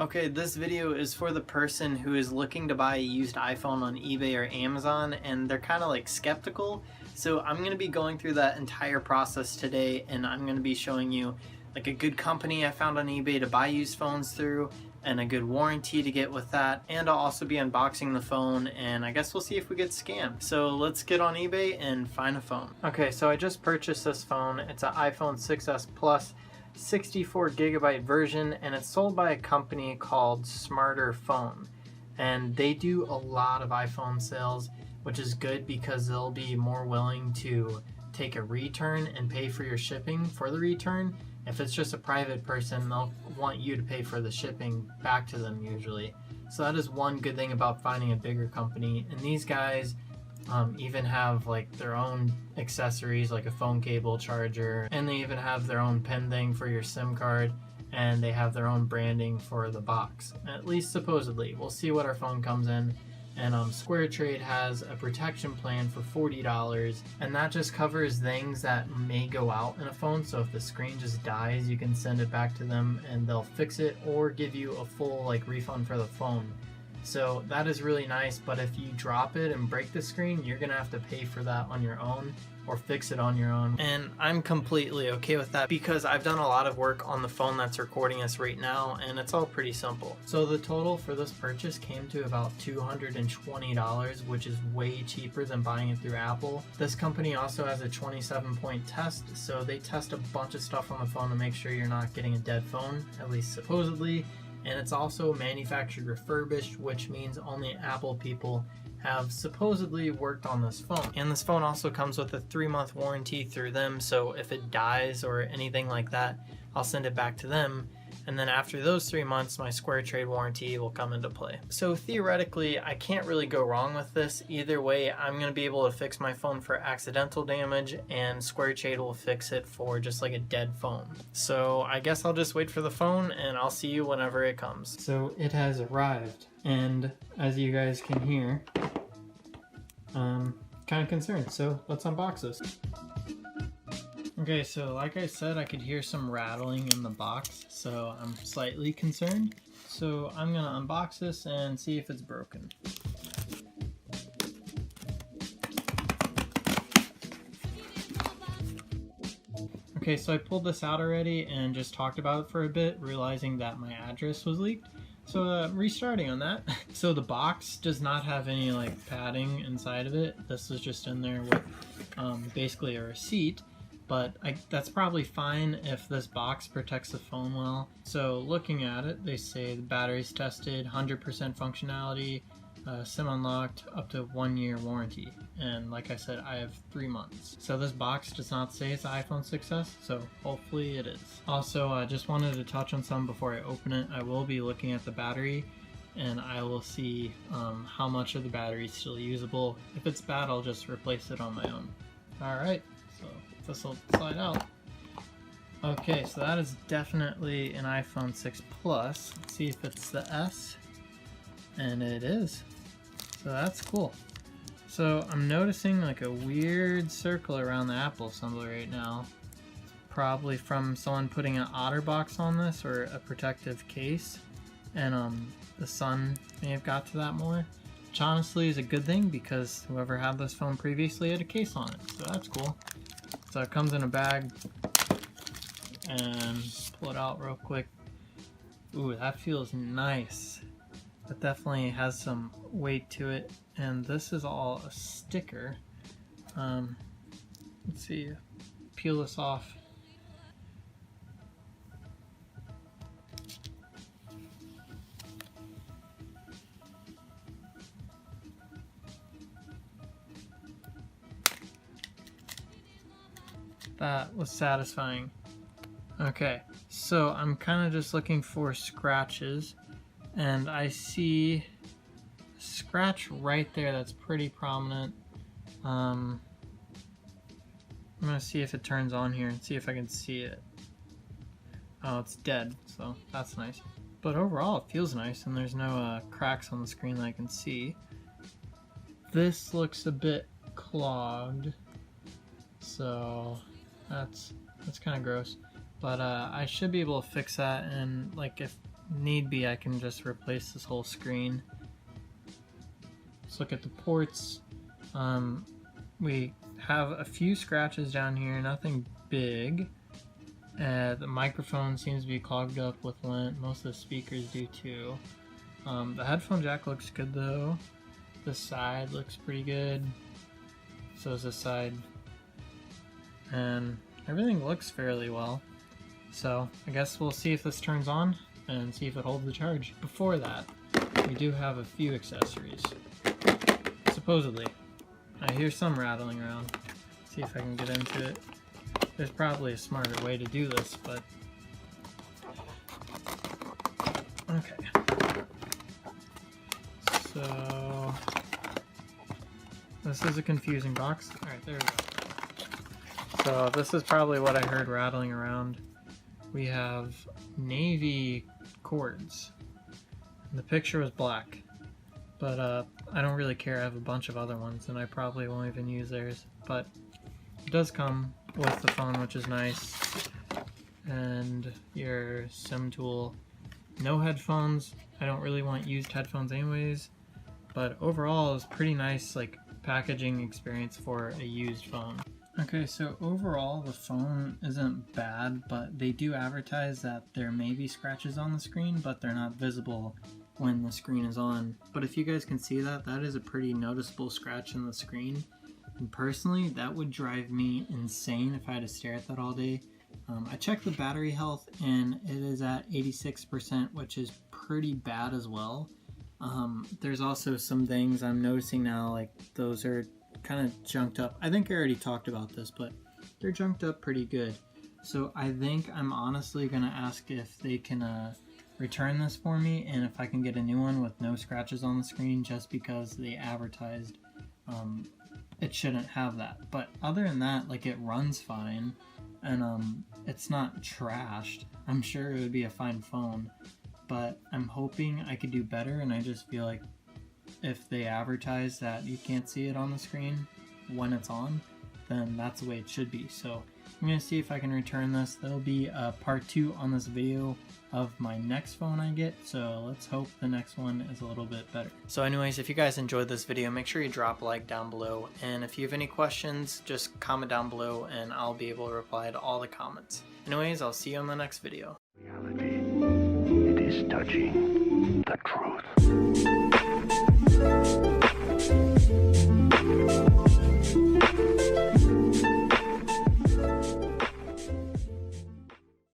Okay, this video is for the person who is looking to buy a used iPhone on eBay or Amazon and they're kind of like skeptical. So I'm going to be going through that entire process today, and I'm going to be showing you like a good company I found on eBay to buy used phones through and a good warranty to get with that. And I'll also be unboxing the phone, and I guess we'll see if we get scammed. So let's get on eBay and find a phone. Okay, so I just purchased this phone. It's an iPhone 6s Plus 64GB version, and it's sold by a company called Smarter Phone, and they do a lot of iPhone sales, which is good because they'll be more willing to take a return and pay for your shipping for the return. If it's just a private person, they'll want you to pay for the shipping back to them usually. So that is one good thing about finding a bigger company. And these guys even have like their own accessories, like a phone cable charger, and they even have their own pen thing for your SIM card, and they have their own branding for the box, at least supposedly. We'll see what our phone comes in. And SquareTrade has a protection plan for $40, and that just covers things that may go out in a phone. So if the screen just dies, you can send it back to them and they'll fix it or give you a full like refund for the phone. So that is really nice, but if you drop it and break the screen, you're gonna have to pay for that on your own or fix it on your own. And I'm completely okay with that because I've done a lot of work on the phone that's recording us right now, and it's all pretty simple. So the total for this purchase came to about $220, which is way cheaper than buying it through Apple. This company also has a 27-point test, so they test a bunch of stuff on the phone to make sure you're not getting a dead phone, at least supposedly. And it's also manufactured refurbished, which means only Apple people have supposedly worked on this phone. And this phone also comes with a 3-month warranty through them, so if it dies or anything like that, I'll send it back to them. And then after those 3 months, my SquareTrade warranty will come into play. So theoretically, I can't really go wrong with this. Either way, I'm gonna be able to fix my phone for accidental damage, and SquareTrade will fix it for just like a dead phone. So I guess I'll just wait for the phone, and I'll see you whenever it comes. So it has arrived, and as you guys can hear, kind of concerned. So let's unbox this. Okay, so like I said, I could hear some rattling in the box, so I'm slightly concerned. So I'm gonna unbox this and see if it's broken. Okay, so I pulled this out already and just talked about it for a bit, realizing that my address was leaked. So restarting on that. So the box does not have any like padding inside of it. This is just in there with basically a receipt. But that's probably fine if this box protects the phone well. So looking at it, they say the battery's tested, 100% functionality, SIM unlocked, up to 1-year warranty. And like I said, I have 3 months. So this box does not say it's an iPhone 6s, so hopefully it is. Also, I just wanted to touch on some before I open it. I will be looking at the battery, and I will see how much of the battery is still usable. If it's bad, I'll just replace it on my own. All right. So this will slide out. Okay, so that is definitely an iPhone 6 Plus. Let's see if it's the S. And it is. So that's cool. So I'm noticing like a weird circle around the Apple symbol right now. Probably from someone putting an OtterBox on this or a protective case. And the sun may have got to that more. Which honestly is a good thing because whoever had this phone previously had a case on it. So that's cool. So it comes in a bag, and pull it out real quick. Ooh, that feels nice. That definitely has some weight to it. And this is all a sticker. Let's see, peel this off. That was satisfying. Okay, so I'm kind of just looking for scratches, and I see a scratch right there that's pretty prominent. I'm gonna see if it turns on here and see if I can see it. Oh, it's dead, so that's nice. But overall, it feels nice, and there's no cracks on the screen that I can see. This looks a bit clogged, so that's kind of gross, but I should be able to fix that. And like if need be, I can just replace this whole screen. Let's look at the ports. We have a few scratches down here, nothing big. The microphone seems to be clogged up with lint. Most of the speakers do too. The headphone jack looks good though. This side looks pretty good. So is this side. And everything looks fairly well. So I guess we'll see if this turns on and see if it holds the charge. Before that, we do have a few accessories. Supposedly. I hear some rattling around. See if I can get into it. There's probably a smarter way to do this, but... Okay. So... This is a confusing box. Alright, there we go. So this is probably what I heard rattling around. We have navy cords. And the picture was black. But I don't really care. I have a bunch of other ones and I probably won't even use theirs. But it does come with the phone, which is nice. And your SIM tool. No headphones. I don't really want used headphones anyways. But overall, it's pretty nice like packaging experience for a used phone. Okay, so overall the phone isn't bad, but they do advertise that there may be scratches on the screen, but they're not visible when the screen is on. But if you guys can see that, that is a pretty noticeable scratch in the screen. And personally, that would drive me insane if I had to stare at that all day. I checked the battery health and it is at 86%, which is pretty bad as well. There's also some things I'm noticing now, like those are kind of junked up. I think I already talked about this, but they're junked up pretty good. So I think I'm honestly gonna ask if they can return this for me and if I can get a new one with no scratches on the screen, just because they advertised it shouldn't have that. But other than that, like, it runs fine and it's not trashed. I'm sure it would be a fine phone, but I'm hoping I could do better, and I just feel like if they advertise that you can't see it on the screen when it's on, then that's the way it should be. So I'm going to see if I can return this. That'll be part 2 on this video of my next phone I get, so let's hope the next one is a little bit better. So anyways, if you guys enjoyed this video, make sure you drop a like down below, and if you have any questions, just comment down below and I'll be able to reply to all the comments. Anyways, I'll see you on the next video. Reality, it is touching the truth.